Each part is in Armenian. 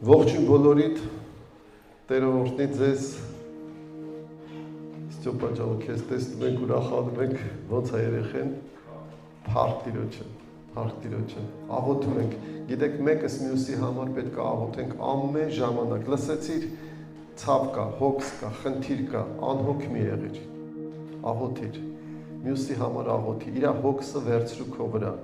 Ողջույն բոլորիդ, Տերը օրհնի ձեզ, Ստյոպա ջան, քեզ տեսնում ենք, ուրախանում ենք, ոնց է երեխեն, փառք Տիրոջը, աղոթում ենք, գիտեք մեկս մյուսի համար պետք է աղոթենք ամեն ժամանակ, լսեցիր, ցավ կա, հոգս կա, խնդիր կա, անհոգ մի եղիր, աղոթիր, մյուսի համար աղոթի, իր հոգսը վերցրու քո վրա,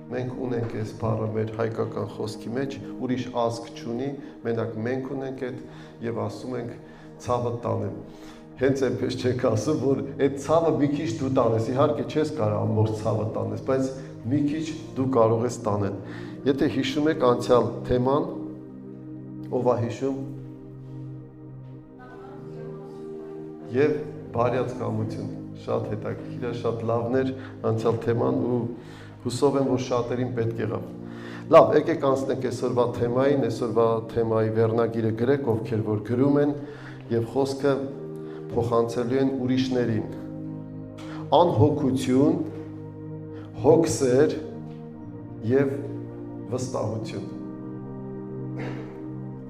մենք ունենք այս բառը մեր հայկական խոսքի մեջ, ուրիշ ազգ չունի, մենակ մենք ունենք այդ եւ ասում ենք ցավը տանեմ։ Հենց այնպես չեք ասում, որ այդ ցավը մի քիչ դու տանես, իհարկե չես կարող ամբողջ ցավը տանես, բայց մի քիչ դու կարող ես տանել։ Եթե հիշում եք անցյալ թեման, ով է հիշում։ Եվ բարյաց կամություն, շատ հետաքրքիր է, շատ լավն էր անցյալ թեման ու հուսով եմ, որ շատերին պետք եղավ։ Լավ, եկեք անցնենք այսօրվա թեմային, այսօրվա թեմայի վերնագիրը գրեք, ովքեր որ գրում են եւ խոսքը փոխանցելու են ուրիշներին։ Անհոգություն, հոգսեր եւ վստահություն։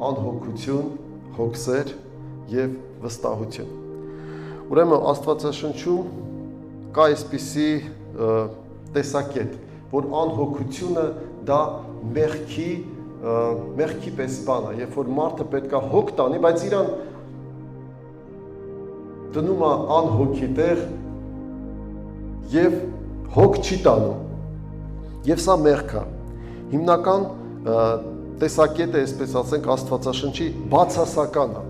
Անհոգություն, հոգսեր եւ վստահություն։ Ուրեմն Աստվածաշնչում կա այսպիսի տեսակետ, որ անհոգությունը դա մեղքի պես բան է, երբ որ մարդը պետք է հոգ տանի, բայց իրան դնում է անհոգի տեղ եւ հոգ չի տանում։ Եվ սա մեղք է։ Հիմնական տեսակետը, այսպես ասենք, Աստվածաշնչի բացասական է,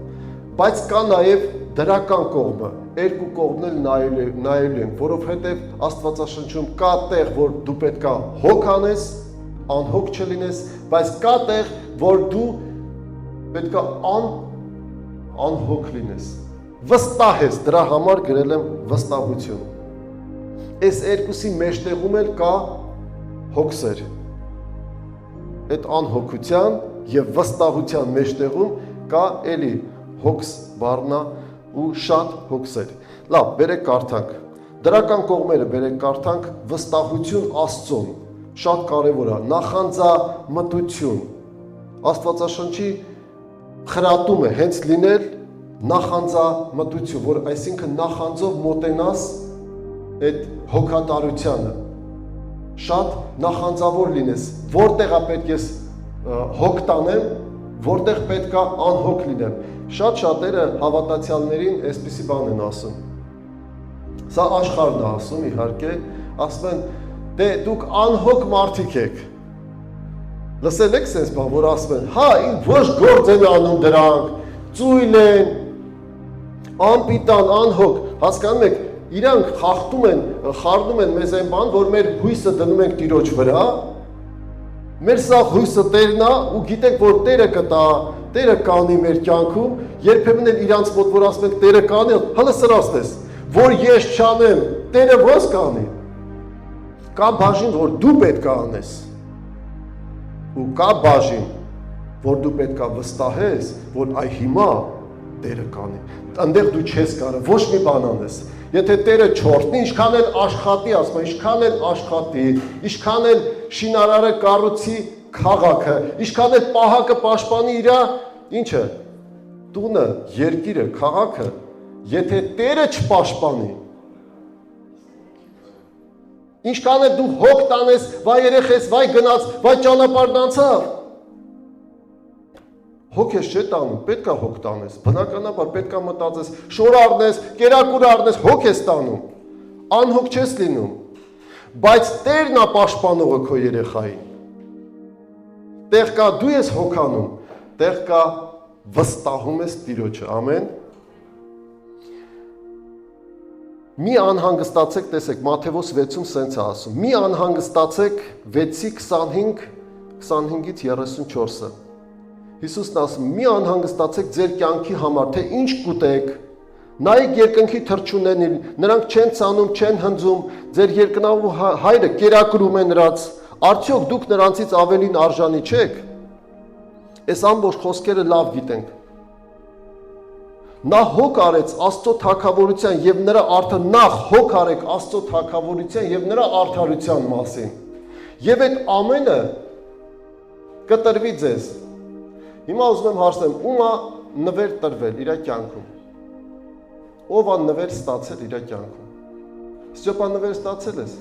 բայց կա նաեւ դրական կողմը, երկու կողմն էլ նայելու ենք, որովհետև Աստվածաշնչում կա տեղ, որ դու պետք է հոգ անես, անհոգ չլինես, բայց կա տեղ, որ դու պետք է անհոգ լինես, վստահես, դրա համար գրել եմ վստահություն։ Այս երկուսի մեջտեղում էլ կա հոգսեր։ Այդ անհոգության եւ վստահության մեջտեղում կա էլի հոգս բառնա ու շատ հոգսեր։ Լավ, բերեք կարդանք։ Դրական կողմերը բերեք կարդանք, վստահություն Աստծուն, շատ կարևոր է, նախանձամտություն։ Աստվածաշնչի խրատում է հենց լինել նախանձամտություն, որ այսինքն նախանձով մոտենաս այդ հոգատարությանը։ Շատ նախանձավոր լինես, որտեղ է պետք ես հոգ տանեմ, որտեղ պետք է անհոգ լինեմ։ Շատ-շատերը հավատացյալներին այսպիսի բան են ասում։ Սա աշխարհն է ասում, իհարկե, ասում են, դե դուք անհոգ մարդիկ եք։ Լսել եք sense բան, որ ասում են, հա, ոչ գործ են անում դրանք, ծույլ են, անպիտան, անհոգ, հասկանում եք, իրանք խառնում են մեզ այն բան, որ մեր հույսը դնում ենք Տիրոջ վրա, մեր սա հույսը Տերն է ու գիտենք, որ Տերը կտա, Տերը կանի մեր կյանքում, երբեմն էլ իրանց մոտ, որ ասում ենք Տերը կանի, հələ սրացնես, որ ես չանեմ, Տերը ո՞նց կանի։ Կա բաժին, որ դու պետք է անես, ու կա բաժին, որ դու պետք է վստահես, որ այ հիմա Տերը կանի։ Այնտեղ դու չես կարող ոչ մի բան անես։ Եթե Տերը չորտնի, ինչքան էլ աշխատի, ասում են, ինչքան էլ աշխատի, ինչքան էլ շինարարը կառուցի քաղաքը, ինչքան էլ պահակը պաշտպանի իր ինչը, տունը, երկիրը, քաղաքը, եթե Տերը չպաշտպանի, ինչքան էլ դու հոգ տանես, վայ երեխես, վայ գնաց, վայ ճանապարհն անցավ, հոգ ես չէ տանում, պետք է հոգ տանես, բնականաբար պետք է մտածես, շոր առնես, կերակուր առնես, հոգ ես տանում, անհոգ չես լինում, բայց Տերն է պաշտպանողը քո երեխային, տեղ կա դու ես հոգանում, տեղ կա վստահում ես Տիրոջը, ամեն։ Մի անհանգստացեք, տեսեք, Մատթեոս 6-ում սենց է ասում, մի անհանգստացեք 6:25-ից 34-ը։ Հիսուսն ասում, մի անհանգստացեք ձեր կյանքի համար, թե ինչ կուտեք, նայեք երկնքի թռչուններին, նրանք չեն ցանում, չեն հնձում, ձեր երկնավոր հայրը կերակրում է նրանց, արդյոք դուք նրանցից ավելին արժանի չեք։ Այս ամբողջ խոսքերը լավ գիտենք։ Նա հոգ արեց Աստծո թագավորության եւ նրա արդար նախ հոգ արեք Աստծո թագավորության եւ նրա արդարության մասին։ Եվ այդ ամենը կտրվի ձեզ։ Հիմա ուզում եմ հարցնեմ, ում է նվեր տրվել իր կյանքում։ Ով է նվեր ստացել իր կյանքում։ Ստյոպա նվեր ստացել ես։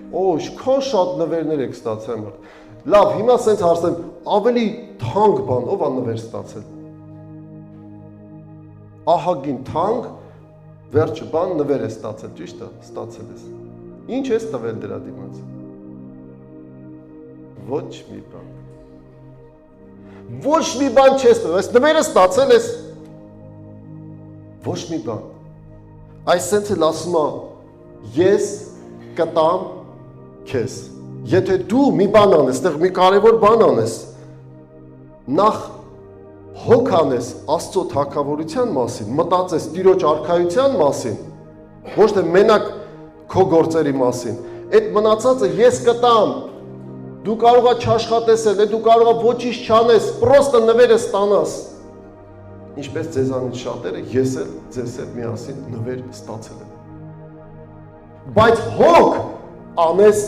Ինչքան շատ նվերներ եք ստացել մարդ։ Լավ, հիմա սենց հարցնեմ, ավելի թանկ բան, ով է նվեր ստացել։ Ահագին թանկ, վերջը բան նվեր է ստացել, ճիշտ է, ստացել ես։ Ինչ ես տվել դրա դիմաց։ Ոչ մի բան։ Ոչ մի բան չես տվել, այս նվերը ստացել ես։ Ոչ մի բան։ Այս սենց էլ ասում է, ես կտամ քեզ։ Եթե դու մի բան անես, այդտեղ մի կարևոր բան անես, նախ հոգ անես Աստծո թագավորության մասին, մտածես Տիրոջ արքայության մասին, ոչ թե մենակ քո գործերի մասին, այդ մնացածը ես կտամ, դու կարող ես չաշխատես, դու կարող ես ոչինչ չանես, պրոստը նվերը ստանաս։ Ինչպես ձեզանից շատերը, ես էլ ձեզ հետ միասին նվեր ստացել եմ։ Բայց հոգ անես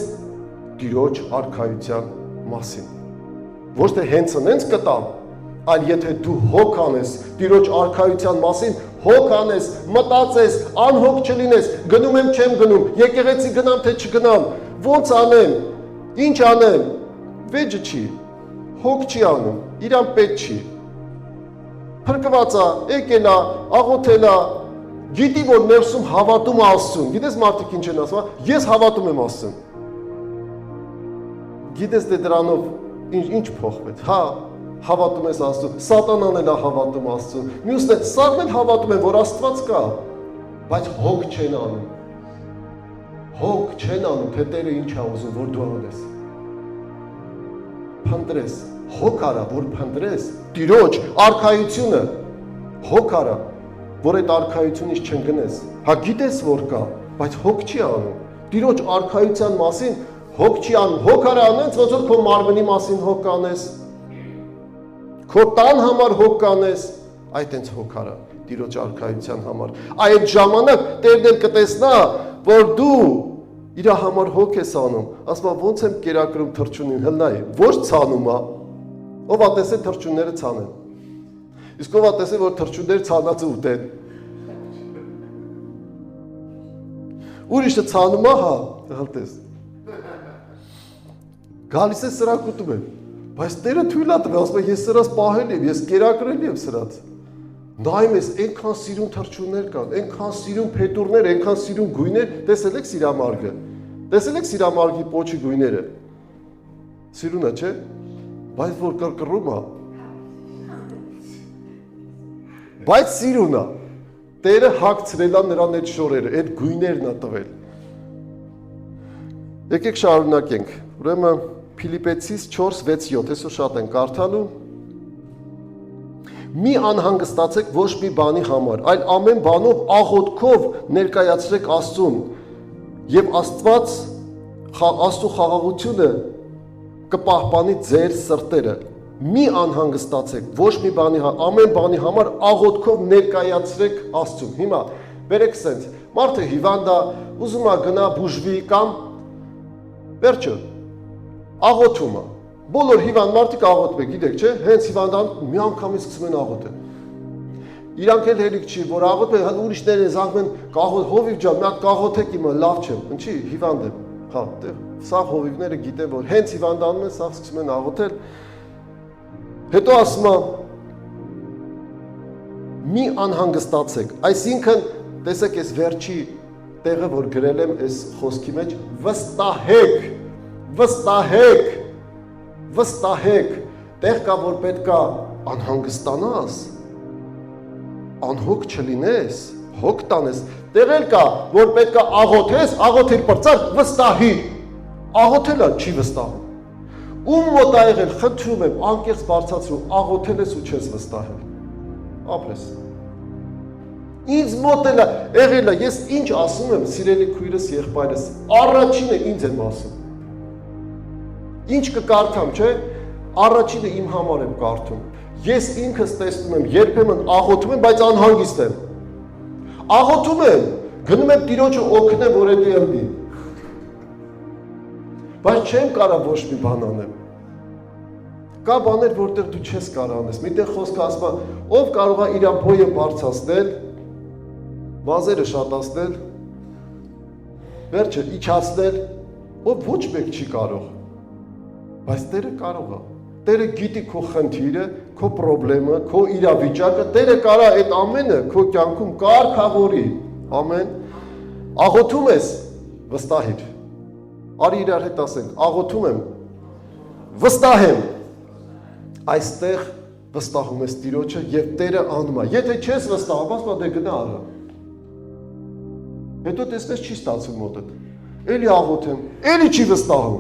Տիրոջ արքայության մասին։ Ոչ թե հենց ընենց կտամ, այլ եթե դու հոգ անես Տիրոջ արքայության մասին, հոգ անես, մտածես, անհոգ չլինես, գնում եմ, չեմ գնում, եկեղեցի գնամ, թե չգնամ, ոնց անեմ, ինչ անեմ, վեճը չի, հոգ չի անում, իրան պետք չի։ Փրկված է, եկել է, աղոթել է, գիտի որ ներսում հավատում է Աստծուն։ Գիտես մարդիկ ինչ են ասում, ես հավատում եմ Աստծուն։ Գիտես դե դրանով ինչ փոխվեց։ Հա, հավատում ես Աստծուն, Սատանան էլ է հավատում Աստծուն։ Մյուսն է, սաղն էլ հավատում են, որ Աստված կա, բայց հոգ չեն անում։ Հոգ չեն անում, թե Տերը ինչ է ուզում, որ դու անես։ Փնտրես, հոգ արա, որ փնտրես Տիրոջ արքայությունը, հոգ արա, որ այդ արքայությունից չընկնես։ Հա գիտես որ կա, բայց հոգ չի անում։ Տիրոջ արքայության մասին հոգ չի անում։ Հոգ արա անենց, ոնց որ քո մարմնի մասին հոգ կանես, քո տան համար հոգ կանես, այդ հենց հոգ արա Տիրոջ արքայության համար։ Այդ ժամանակ Տերն էլ կտեսնա, որ դու իր համար հոգ ես անում, ասում է ոնց եմ կերակրում թռչունին, հլնայ, ոչ ցանում է, ով ա տեսել թռչունները ցանեն։ Իսկ ով ա տեսել, որ թռչունները ցանածը ուտեն։ Ուրիշը ցանում է, հա, հլտես։ Գալիս է սրանք ուտում եմ, բայց Տերը թույլ ա տվել, ասում է ես սրած պահել եմ, ես կերակրել եմ սրած։ Նայում ես, այնքան սիրուն թռչուններ կան, այնքան սիրուն փետուրներ, այնքան սիրուն գույներ, տեսել եք սիրամարգը։ Տեսել եք սիրամարգի պոչի գույները։ Սիրուն է, չէ՞։ Բայց որ կրկռում է։ Բայց սիրուն է։ Տերը հագցրել է նրան այդ շորերը, այդ գույներն է տվել։ Եկեք շարունակենք։ Ուրեմն Փիլիպեցիս 4:6-7, այսօր շատ են կարդալու։ Մի անհանգստացեք ոչ մի բանի համար, այլ ամեն բանով աղոթքով ներկայացրեք Աստծուն, եւ Աստծո խաղաղությունը կպահպանի ձեր սրտերը։ Մի անհանգստացեք ոչ մի բանի համար, ամեն բանի համար աղոթքով ներկայացրեք Աստծուն։ Հիմա բերեք սենց, մարդը հիվանդ է, ուզում է գնա բուժվի կամ վերջը աղոթում է։ Բոլոր հիվանդ մարդիկ աղոթում են, գիտեք, չէ՞, հենց հիվանդան մի անգամից սկսում են աղոթել։ Իրանք էլ հերիք չի, որ աղոթում են, ուրիշները զանգում են, հովիվ ջան, մի հատ կաղոթեք իմը, լավ չեմ, ինչի, հիվանդ եմ։ Հա, սա հովիվները գիտեն, որ հենց հիվանդանում են, սա սկսում են աղոթել։ Հետո ասում է, մի անհանգստացեք, այսինքն, տեսեք այս վերջի տեղը, որ գրել եմ այս խոսքի մեջ, վստահեք, տեղ կա, որ պետք է անհանգստանաս, անհոգ չլինես, հոգ տանես, տեղ էլ կա, որ պետք է աղոթես, աղոթիր պրծար, վստահի, աղոթելը չի վստահում, ում մոտ ա եղել, խնդրում եմ, անկեղծ բարձրացրու, աղոթել ես ու չես վստահել, ապրես, ինձ մոտ էլ եղել է, ես ինչ ասում եմ, սիրելի քույրս, եղբայրս, առաջինը ինձ եմ ասում, ինչ կկարդամ, չէ, առաջինը իմ համար եմ կարդում, ես ինքս տեսնում եմ, երբեմն աղոթում եմ, բայց անհանգիստ եմ, աղոթում եմ, գնում եմ Տիրոջը օգնեմ, որ էդի ըլնի, բայց չեմ կարա ոչ մի բան անեմ, Կա բաներ, որտեղ դու չես կարող անես։ Միտեղ խոսքը ասում է, ով կարող է իր բոյը բարձրացնել, վազերը շատացնել, վերջը իջացնել, ով ոչ մեկ չի կարող։ Բայց Տերը կարող է։ Տերը գիտի քո խնդիրը, քո խնդրեմը, քո իրավիճակը, Տերը կարա այդ ամենը քո կյանքում կարգավորի։ Ամեն։ Աղոթում ես, վստահիր։ Արի իրար հետ ասենք, աղոթում եմ, վստահ եմ։ Այստեղ վստահում ես Տիրոջը եւ Տերը անում է։ Եթե չես վստահում, ասա դե գնա արա։ Հետո տեսնես չի ստացվում մոտդ։ Էլի աղոթեմ, էլի չի վստահում։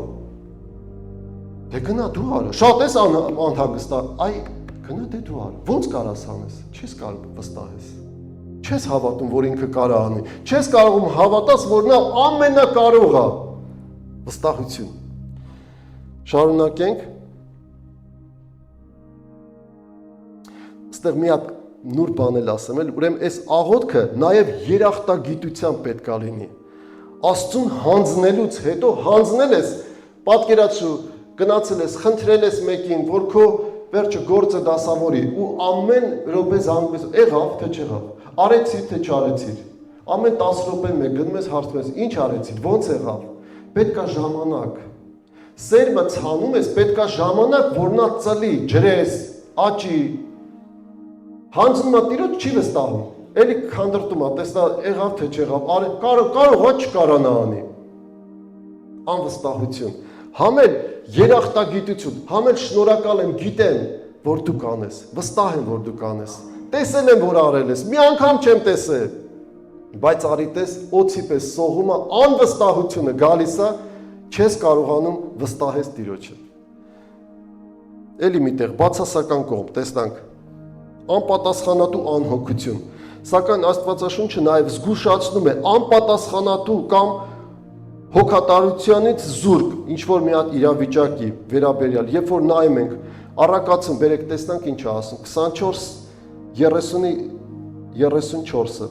Դե գնա դու արա։ Շատ ես անհագստա։ Այ գնա դե դու արա։ Ոնց կարաս անես։ Չես կարող վստահես։ Չես հավատում, որ ինքը կարա անի։ Չես կարող հավատաս, որ նա ամենակարող է։ Վստահություն։ Շարունակենք։ Այստեղ մի հատ նոր բան էլ ասեմ, ուրեմն այս աղոթքը նաև երախտագիտությամբ պետք է լինի։ Աստծուն հանձնելուց հետո հանձնել ես, պատկերացրու, գնացել ես, խնդրել ես մեկին, որ քո վերջը գործը դասավորի ու ամեն րոպե զանգում ես, եղավ թե չեղավ, արեցիր թե չարեցիր։ Ամեն 10 րոպեն մեկ գնում ես հարցնում ես, ինչ արեցիր, ոնց եղավ։ Պետքա ժամանակ։ Սերմը ցանում ես, պետքա ժամանակ, որ նա ծլի, ջրես, աճի։ Հանձնում է Տիրոջ չի վստահում, էլի քանդրտում է, տեսնա եղավ թե չեղավ, կարող է չկարանա անի։ Անվստահություն, համել երախտագիտություն, համել շնորհակալ եմ, գիտեմ, որ դու կանես, վստահ եմ, որ դու կանես, տեսել եմ, որ արել ես, մի անգամ չեմ տեսել, բայց արի տես, օձի պես սողումը, անվստահությունը գալիս է, չես կարողանում վստահես Տիրոջը։ Էլի միտեղ, բացասական կողմ, տեսնանք, անպատասխանատու անհոգություն, սակայն Աստվածաշունչը նաև զգուշացնում է անպատասխանատու կամ հոգատարությանից զուրկ, ինչ-որ մի հատ իրավիճակի վերաբերյալ, երբ որ նայում ենք, առակացում, բերեք տեսնանք ինչ է ասում, 24:34-ը,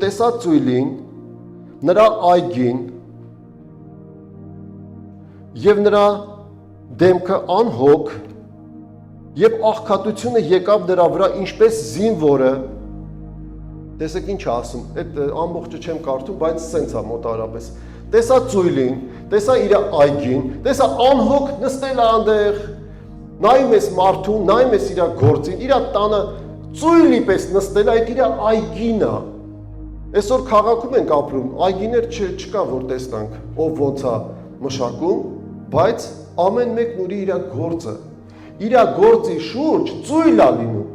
տեսա ծույլին, նրա այգին և նրա դեմքը անհոգ, Եվ աղքատությունը եկավ նրա վրա ինչպես զինվորը, տեսեք ինչ ասում, այդ ամբողջը չեմ կարդում, բայց սենց է մոտարապես, տեսա ծույլին, տեսա իր այգին, տեսա անհոգ նստել այնտեղ, նայում ես մարդուն, նայում ես իր գործին, իր տանը ծույլի պես նստել, այդ իր այգին է, այսօր քաղաքում ենք ապրում, այգիներ չկա, որ տեսնանք, ով ոնց է մշակում, բայց ամեն մեկն ունի իր գործը, իր գործի շուրջ ծույլ է լինում,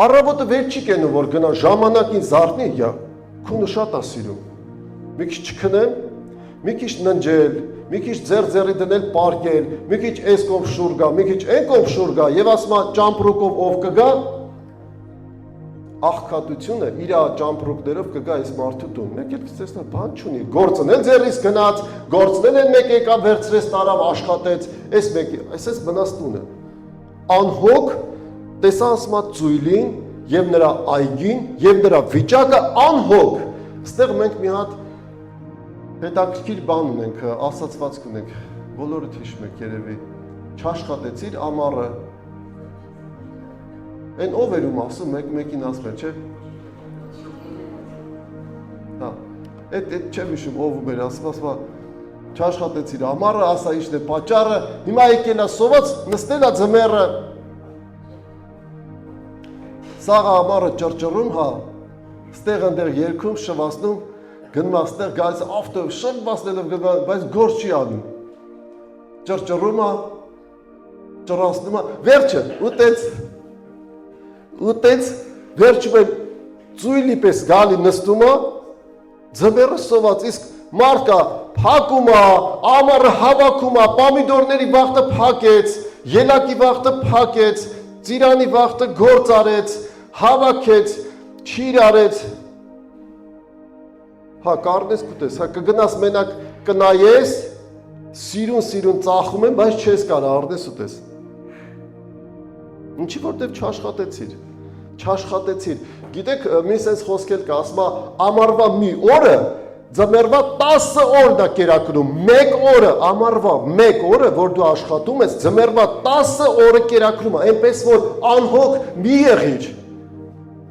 առավոտը վեր չի կենում, որ գնա ժամանակին զարթնի, քունը շատ է սիրում, մի քիչ չքնեմ, մի քիչ ննջել, մի քիչ ձեռի դնել պարկել, մի քիչ այս կողմ շուր գա, մի քիչ այն կողմ շուր գա, եւ ասում է ճամպրուկով ով կգա, աղքատությունը իր ճամպրուկներով կգա այս մարդու տուն, մեկ էլ տեսնա բան չունի, գործն էլ ձեռից գնաց, գործն էլ մեկ եկավ վերցրեց տարավ աշխատեց, այս մեկի, այսպես մնաց տունը, անհոգ տեսա ասում է ծույլին եւ նրա այգին եւ նրա վիճակը անհոգ, այստեղ մենք մի հատ հետաքրքիր բան ունենք, ասացվածք ունենք, բոլորը հիշում եք երևի, չաշխատեցիր ամառը, այն ով էր ում ասում, մեկին ասվել, չէ՞։ Հա, այդ չեմ հիշում ով ում էր ասում, չաշխատեցիր ամառը, ասա իշն է պատճառը, հիմա եկել է սոված, նստել է ձմեռը, սաղը ամառը ճռճռում, հա, ստեղ ընդեղ երկում, շվացնում, գնում աստեղ գալիս ավտով շվացնելով գնում, բայց գործ չի անում, ճռճռում է, ճռասնում է, վերջը, ուտեց, վերջում է ծույլի պես գալի նստում է, ձմեռը սոված, իսկ մարդը փակում է, ամառը հավաքում է, պամիդորների վաղտը փակեց, ելակի վաղտը փակեց, ծիրանի վաղտը գործ արեց, հավաքեց, չիր արեց, հա կարնես կուտես, հա կգնաս մենակ կնայես, սիրուն ծախում եմ, բայց չես կարա արդես ուտես, ինչի որտև չաշխատեցիր, գիտեք մի սենց խոսքել կա, ասում ամարվա մի օրը ձմեռվա 10 օր դա կերակրում, 1 օրը, ամառվա 1 օրը, որ դու աշխատում ես, ձմեռվա 10 օրը կերակրում է, այնպես որ անհոգ մի եղիր։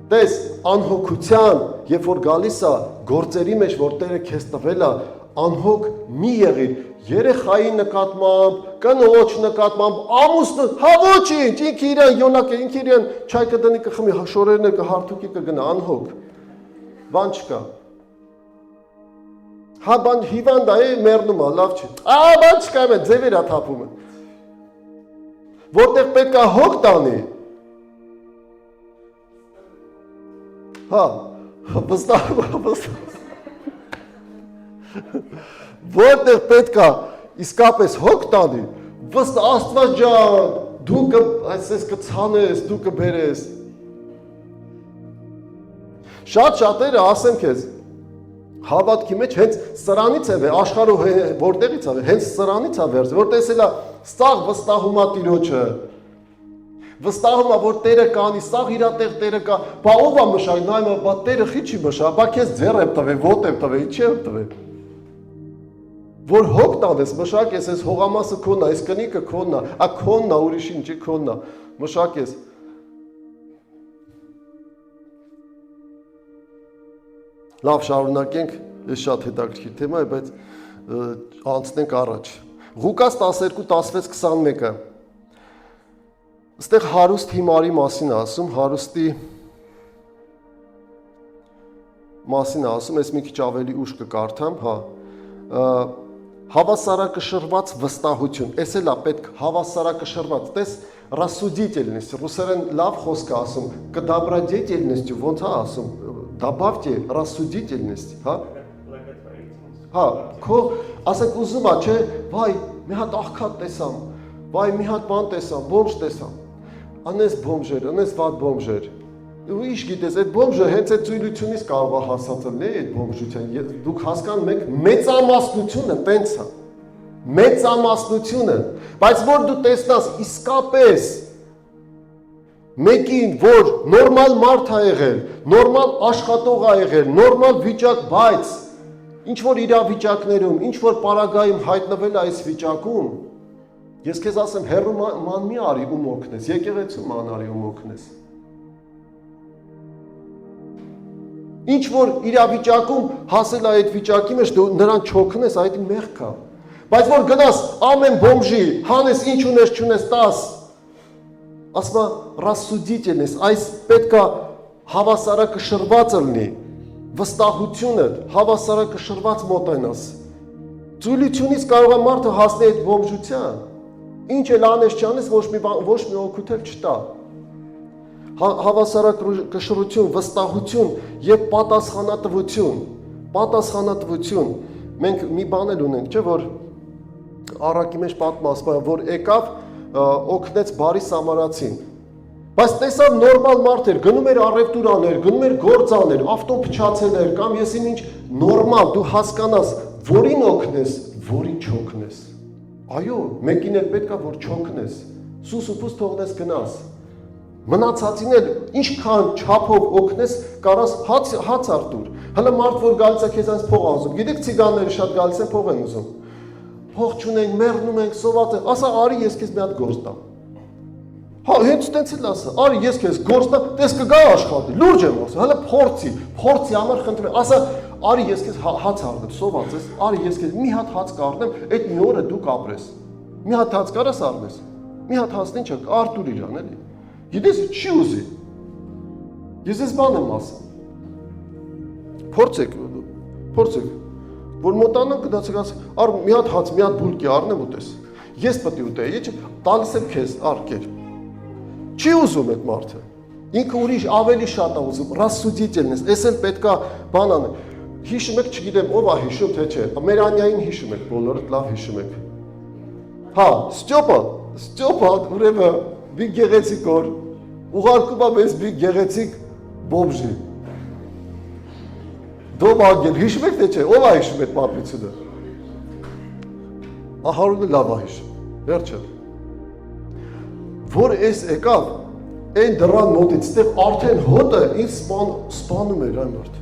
Տես, անհոգության, երբ որ գալիս է գործերի մեջ, որ Տերը քեզ տվել է, անհոգ մի եղիր, երեխայի նկատմամբ, կնոջ նկատմամբ, ամուսնու, հա ոչինչ, ինքը իրան յոնակ է, ինքը իրան չայ կդնի կխմի, շորերն կհարթուկի կգնա, անհոգ, բան չկա։ Հա բան հիվանդ է, մեռնում է, լավ չի, բան չկա, ձևեր է թափում է, որտեղ պետք է հոգ տանի, հա, վստահ, որտեղ պետք է իսկապես հոգ տանի, վստահ Աստված ջան, դու այսպես կցանես, դու կբերես։ Շատ-շատերը ասեմ քեզ, հավատքի մեջ հենց սրանից է, աշխարհը որտեղից է, հենց սրանից է վերջ, որ տեսել է, սաղ վստահում է Տիրոջը, վստահում է, որ Տերը կանի, սաղ իրա տեղ Տերը կա, բա ով է մշակ, նայում է, բա Տերը խի չի մշակ, բա քեզ ձեռ եմ տվել, ոտ եմ տվել, ինչ եմ տվել։ Որ հոգ տանես, մշակես, այս հողամասը քոնն է, այս կնիկը քոնն է, քոնն է, ուրիշին չի քոնն է, մշակես։ Լավ, շարունակենք, ես շատ հետաքրքիր թեմա է, բայց անցնենք առաջ։ Ղուկաս 12:16-21-ը։ Այստեղ հարուստ հիմարի մասին է ասում, հարուստի մասին է ասում, ես մի քիչ ավելի ուշ կկարդամ, հա։ Հավասարակշռված վստահություն, էս էլ է պետք հավասարակշռված, տես рассудительность, ռուսերեն լավ խոսք է ասում, կդобродетельность, ոնց է ասում, добавьте рассудительность, հա։ Հա, քո ասեք ուզում է, չէ, վայ, մի հատ աղքատ տեսամ, վայ, մի հատ բան տեսամ, բոմժ տեսամ, անես բոմժեր, անես վատ բոմժեր, ու ինչ գիտես, այդ բոմժը հենց այդ ծույլությունից կարող է հասածը լե այդ բոմժության, դուք հասկանում եք, մեծամասնությունը տենց է, մեծամասնությունը, բայց որ դու տեսնաս իսկապես մեկին, որ նորմալ մարդ է եղել, նորմալ աշխատող է եղել, նորմալ վիճակ, բայց ինչ որ իրավիճակներում, ինչ որ պարագայում հայտնվել է այս վիճակում, ես քեզ ասեմ, հեռու ման մի արի ում օգնես, եկեղեցու ման արի ում օգնես։ Ինչ որ իրավիճակում հասել է այդ վիճակի մեջ, դու նրան չօգնես, այդ մեղք է։ Բայց որ գնաս ամեն բոմժի, հանես ինչ ունես, չունես, տաս, ասում է рассудительность, այս պետքա հավասարակշռված լինի, վստահությունը հավասարակշռված մոտենաս։ Ծույլությունից կարող է մարդը հասնել այդ բոմժության։ Ինչ էլ անես չանես, ոչ մի օգուտ էլ չտա։ Հավասարակշռություն, վստահություն եւ պատասխանատվություն։ Մենք մի բան էլ ունենք, չէ՞ որ առակի մեջ պատմասում է, որ եկավ օգնեց բարի սամարացին։ Բայց տեսավ նորմալ մարդ էր, գնում էր առևտուր աներ, գնում էր գործ աներ, ավտոն փչացել էր կամ եսին ինչ նորմալ, դու հասկանաս, որին օգնես, որին չօգնես։ Այո, մեկին էլ պետք է որ չօգնես, սուս ու փուս թողնես գնաս։ Մնացածին էլ ինչքան չափով օգնես, կարաս հաց արտուր։ Հələ մարդ որ գալիս է քեզ այնց փող ուզում։ Գիտեք ցիգանները շատ գալիս են փող են ուզում։ Փող չունենք, մեռնում ենք, սոված ենք։ Ասա արի ես քեզ մի հատ գործ տամ։ Հա, հենց տենց էլ ասա, արի ես քեզ գործ տամ, տես կգա աշխատի։ Լուրջ եմ ասում, հələ փորձի համար խնդրեմ։ Ասա, արի ես քեզ հաց առնեմ, սոված ես, արի ես քեզ մի հատ հաց կառնեմ, այդ մի օրը դու կապրես։ Մի հատ հաց կարաս առնես։ Մի հատ հացն ինչ է, արտուր իրան էլի։ Գիտես չի ուզի։ Ես ես բան եմ ասում։ Փորձեք, որ մոտանան կդացեք ասեք, առ մի հատ հաց, մի հատ բուլկի առնեմ ուտես։ Ես պետք է ուտեի, չէ՞, տալիս եմ քեզ, արկեր։ Չի ուզում այդ մարդը։ Ինքը ուրիշ ավելի շատ է ուզում, рассудительность, էս էլ պետքա բան անել։ Հիշում եք, չգիտեմ, ով է հիշում, թե չէ։ Մերանյային հիշում եք, բոլորդ լավ հիշում եք։ Հա, Ստյոպա, ուրեմն մի գեղեցիկ օր ուղարկում է մեզ մի գեղեցիկ բոմժի։ Դոմ անգել, հիշում եք թե չէ, ով է հիշում այդ պատմությունը։ Ահարոնը լավ է հիշում, վերջը։ Որ էս եկավ, այն դռան մոտից, ստեղ արդեն հոտը ինձ սպանում էր այն մարդ։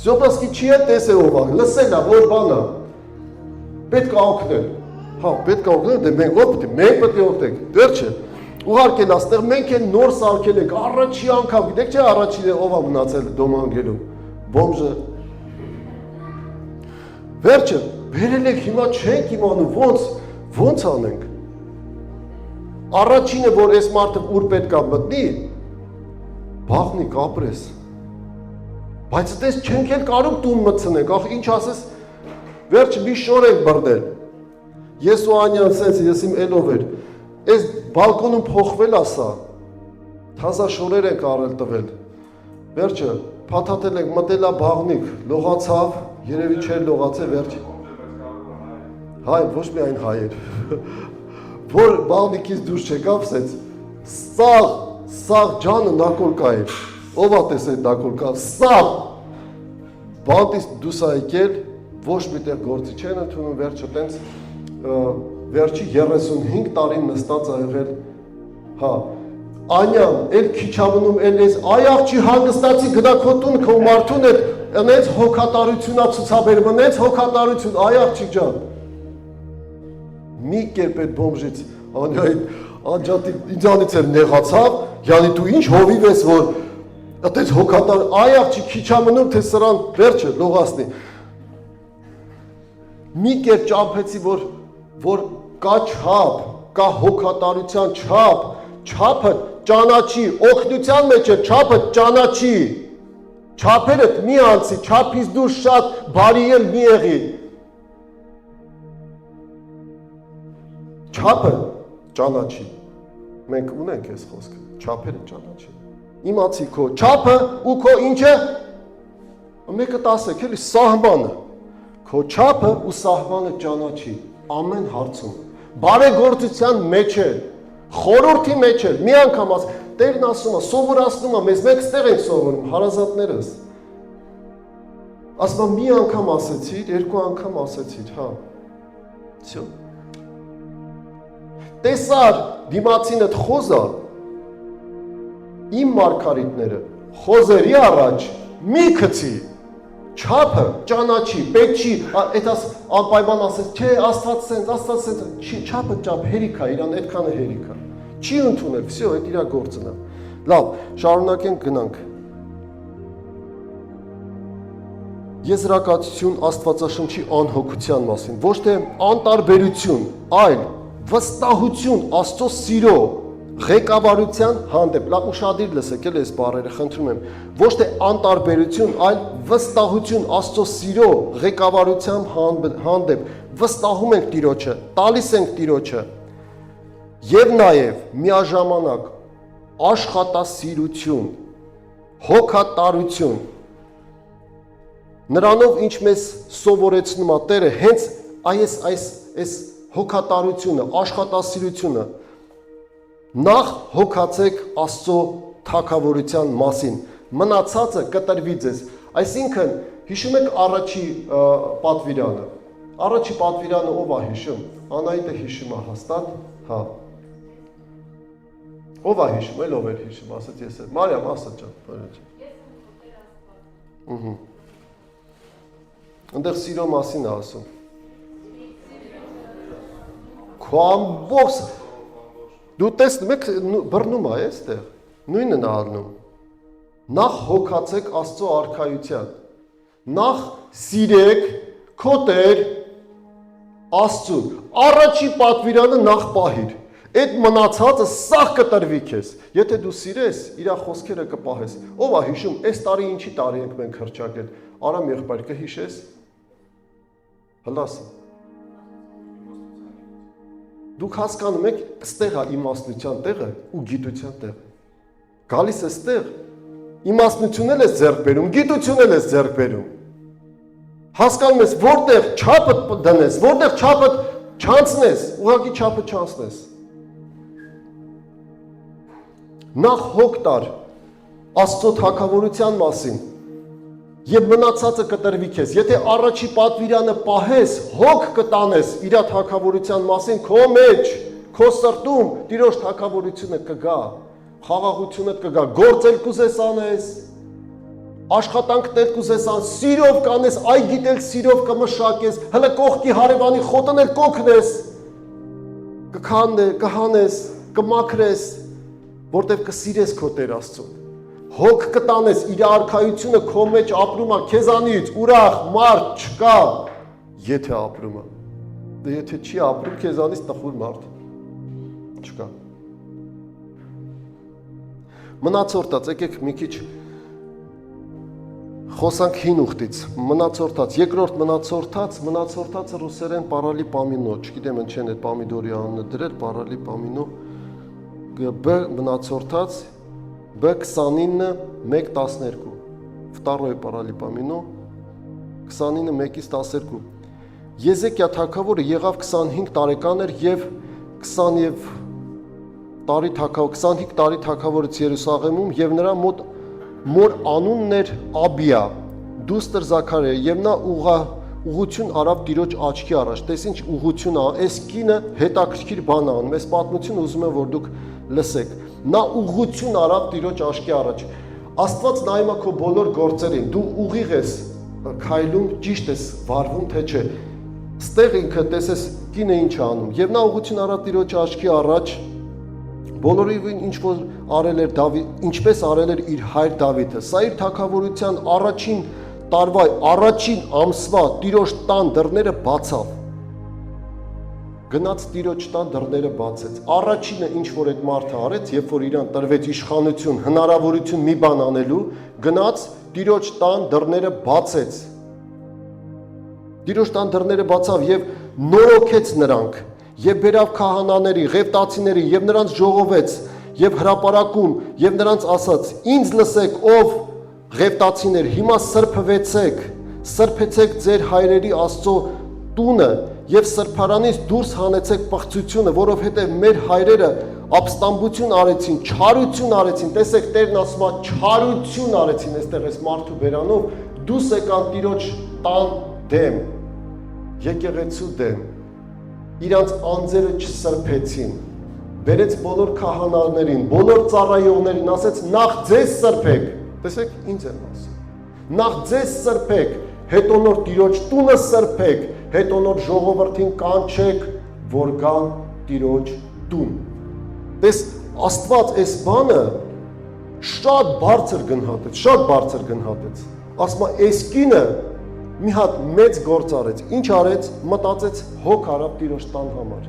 Սյոպասկի չի է տեսել ով է, լսել է, որ բան է։ Պետք է օգնել։ Հա, պետք է օգնել, դե մենք ով պետք է, մենք պետք է օգնենք, վերջը։ Ուղարկել աստեղ մենք էլ նոր սարքել ենք, առաջի անգամ, գիտեք չէ առաջին ով է մնացել դոմանգելու, բոմժը։ Վերջը, բերել եք հիմա չենք իմանում, ոնց անենք։ Առաջինը, որ այս մարդը ուր պետք է մտնի, բաղնի կապրես։ Բայց այդպես չենք էլ կարող տուն մտցնենք, ախ ինչ ասես, վերջը մի շոր ենք բռնել։ Ես ու Անյան սենց, ես իմ էլով էր, այս բալկոնում փոխվել ասա, թազա շորեր ենք արել տվել, վերջը, փաթաթել ենք, մտելա բաղնիկ, լողացավ, երևի չէր լողացե, վերջը, հայ, ոչ միայն հայեր, որ բաղնիկից դուրս չեկավ, սենց, սաղ ջանը նակոլկա էր, ով ա տեսել նակոլկա, սաղ, բանտից դուս ա եկել, ոչ միտեղ գործի չեն ընդունում, վերջը տենց, վերջի 35 տարին նստած ա եղել, հա, Անյան, էլ քիչավնում, էլ ես, այ աղջի հանգստացի գնա քո տուն, քո մարդուն հետ, ընեց հոգատարությունա ցուցաբերում, ընեց հոգատարություն, այ աղջի ջան, մի կերպ այդ բոմժից, Անյային, անջատի ինձանից էլ նեղացավ, յանի դու ինչ հովիվ ես, որ այդպես հոգատար, այ աղջի քիչամնում, թե սրան վերջը լողացնի, մի կերպ ճամփեցի, որ կա չափ, կա հոգատարության չափ, չափը ճանաչի, օգնության մեջ է, չափը ճանաչի, չափերդ մի անցի, չափից դուրս շատ բարի էլ մի եղի, չափը ճանաչի, մենք ունենք այս խոսքը, չափերը ճանաչի, իմացի քո չափը ու քո ինչը, մեկը տասեք էլի սահմանը, քո չափը ու սահմանը ճանաչի, ամեն հարցում, բարեգործության մեջ է, խորհրդի մեջ է, մի անգամ ասում, Տերն ասում է, սովորացնում է, մեզ մեկ ստեղ ենք սովորում, հարազատներս, ասում է մի անգամ ասեցիր, երկու անգամ ասեցիր, հա, всё, տեսար դիմացինդ խոզա, իմ մարգարիտները, խոզերի առաջ, մի քցի, չափը ճանաչի, պետք չի, այդ անպայման ասես, չէ, Աստված սենց, չի, չափը ճափ, հերիք է, իրան այդքանը հերիք է, չի ընդունել, всё, այդ իրա գործն է, լավ, շարունակենք գնանք, եզրակացություն Աստվածաշնչի անհոգության մասին, ոչ թե անտարբերություն, այլ վստահություն Աստծո սիրո, ղեկավարության հանդեպ, լավ ուշադիր լսեք էլ այս բառերը, խնդրում եմ, ոչ թե անտարբերություն, այլ վստահություն Աստծո սիրո, ղեկավարության հանդեպ, վստահում ենք Տիրոջը, տալիս ենք Տիրոջը, եւ նաեւ միաժամանակ աշխատասիրություն, հոգատարություն, նրանով ինչ մեզ սովորեցնում է Տերը, հենց այս հոգատարությունը, աշխատասիրությունը, նախ հոգացեք Աստծո թագավորության մասին, մնացածը կտրվի ձեզ, այսինքն հիշում եք առաջի պատվիրանը, առաջի պատվիրանը ով է հիշում, Անահիտը հիշում է հաստատ, հա, ով է հիշում, էլ ով էր հիշում, ասաց ես եմ, Մարիամ ասա ջան, ընդեղ սիրո մասին է ասում, քո ամբողջ դու տեսնում եք բռնում է այստեղ, նույնն է ալնում, նախ հոգացեք Աստծո արքայության, նախ սիրեք քո Տեր Աստծուն, առաջի պատվիրանը նախ պահիր, այդ մնացածը սաղ կտրվի քեզ, եթե դու սիրես, իր խոսքերը կպահես, ով է հիշում, այս տարի ինչի տարի ենք մենք հռչակել, Արամ եղբայր կհիշես, հլասը, դուք հասկանում եք, ստեղ է իմաստնության տեղը ու գիտության տեղը, գալիս է ստեղ, իմաստնություն էլ ես ձեռք բերում, գիտություն էլ ես ձեռք բերում, հասկանում ես, որտեղ չափդ դնես, որտեղ չափդ չանցնես, ուղղակի չափը չանցնես, նախ հոգ տար Աստծո թագավորության մասին, եւ մնացածը կտրվի քեզ, եթե առաջի պատվիրանը պահես, հոգ կտանես իր թագավորության մասին, քո մեջ, քո սրտում Տիրոջ թագավորությունը կգա, խաղաղությունը կգա, գործել կուզես անես, Աշխատանքներ կուզես ան, սիրով կանես, այ գիտել սիրով կմշակես, հələ կողքի հարևանի խոտն էլ կօգնես, կհանես, կմաքրես, որտեվ կսիրես քո Տեր Աստծուն։ Հոգ կտանես, իր արքայությունը քո մեջ ապրում է, քեզանից ուրախ մարդ չկա, եթե ապրում է։ Դե եթե չի ապրում, քեզանից տխուր մարդ չկա։ Մնացորդած, եկեք մի քիչ խոսանք հին ուխտից, մնացորդած, երկրորդ մնացորդածը ռուսերեն պարալիպամինո, չգիտեմ ինչ են այդ պամիդորի անունը դրել, պարալիպամինո, B մնացորդած, B29 1:12, վտարոյ պարալիպամինո, 29 1:12, Եզեկիա թագավորը եղավ 25 տարեկան էր և 25 տարի թագավորից Երուսաղեմում և նրա մոր անունն էր Աբիա, դուստր Զաքարիա, և նա ուղղություն արավ Տիրոջ աչքի առաջ, տես ինչ ուղղություն ա, այս կինը հետաքրքիր բան անում, այս պատմությունը ուզում եմ, որ դուք լսեք, նա ուղղություն արավ Տիրոջ աչքի առաջ, Աստված նայում է քո բոլոր գործերին, դու ուղիղ ես քայլում, ճիշտ ես վարվում, թե չէ, ստեղ ինքը տեսես կինը ինչ անում, և նա ուղղություն արավ Տիրոջ աչքի առաջ, բոլորին ինչ որ արել էր Դավիթ, ինչպես արել էր իր հայր Դավիթը, սա իր թագավորության առաջին տարվա, առաջին ամսվա Տիրոջ տան դռները բացավ, գնաց Տիրոջ տան դռները բացեց, առաջինը ինչ որ այդ մարդը արեց, երբ որ իրան տրվեց իշխանություն, հնարավորություն մի բան անելու, գնաց Տիրոջ տան դռները բացեց, Տիրոջ տան դռները բացավ և նորոգեց նրանք, և բերավ քահանաների, ղևտացիների, և նրանց ժողովեց, և հրապարակում, և նրանց ասաց, ինձ լսեք, ով ղևտացիներ, հիմա սրբեցեք ձեր հայրերի Աստծո տունը, և սրբարանից դուրս հանեցեք պղծությունը, որովհետև մեր հայրերը ապստամբություն արեցին, չարություն արեցին, տեսեք Տերն ասում է, չարություն արեցին, այստեղ այս մարդու բերանով, դուրս եկան Տիրոջ տան դեմ, եկեղեցու դեմ, իրանց անձերը չսրբեցին, բերեց բոլոր քահանաներին, բոլոր ծառայողներին, ասեց նախ ձեզ սրբեք, տեսեք ինձ եմ ասում, նախ ձեզ սրբեք, հետո նոր Տիրոջ տունը սրբեք, հետո նոր ժողովրդին կանչեք, որ գան Տիրոջ տուն, տես Աստված այս բանը շատ բարձր գնահատեց, ասում է այս կինը մի հատ մեծ գործ արեց, ինչ արեց, մտածեց հոգ արավ Տիրոջ տան համար։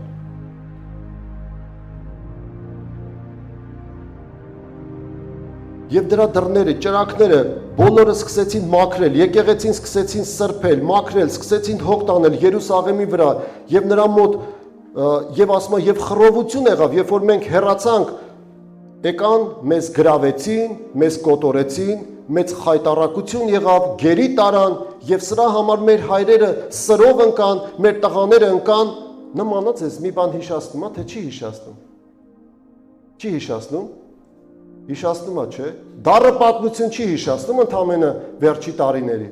Եվ դրա դռները, ճրակները, բոլորը սկսեցին մաքրել, եկեղեցին սկսեցին սրբել, մաքրել, սկսեցին հոգ տանել Երուսաղեմի վրա, և նրա մոտ, և ասում է, և խռովություն եղավ, երբ որ մենք հեռացանք, եկան, մեզ գրավեցին, մեզ կոտորեցին, մեծ խայտառակություն եղավ, գերի տարան, և սրա համար մեր հայրերը սրով ընկան, մեր տղաները ընկան, նմանած ես մի բան հիշացնում է, թե չի հիշացնում, չի հիշացնում, հիշացնում է, չէ, դառը պատմություն չի հիշացնում ընդամենը վերջի տարիների,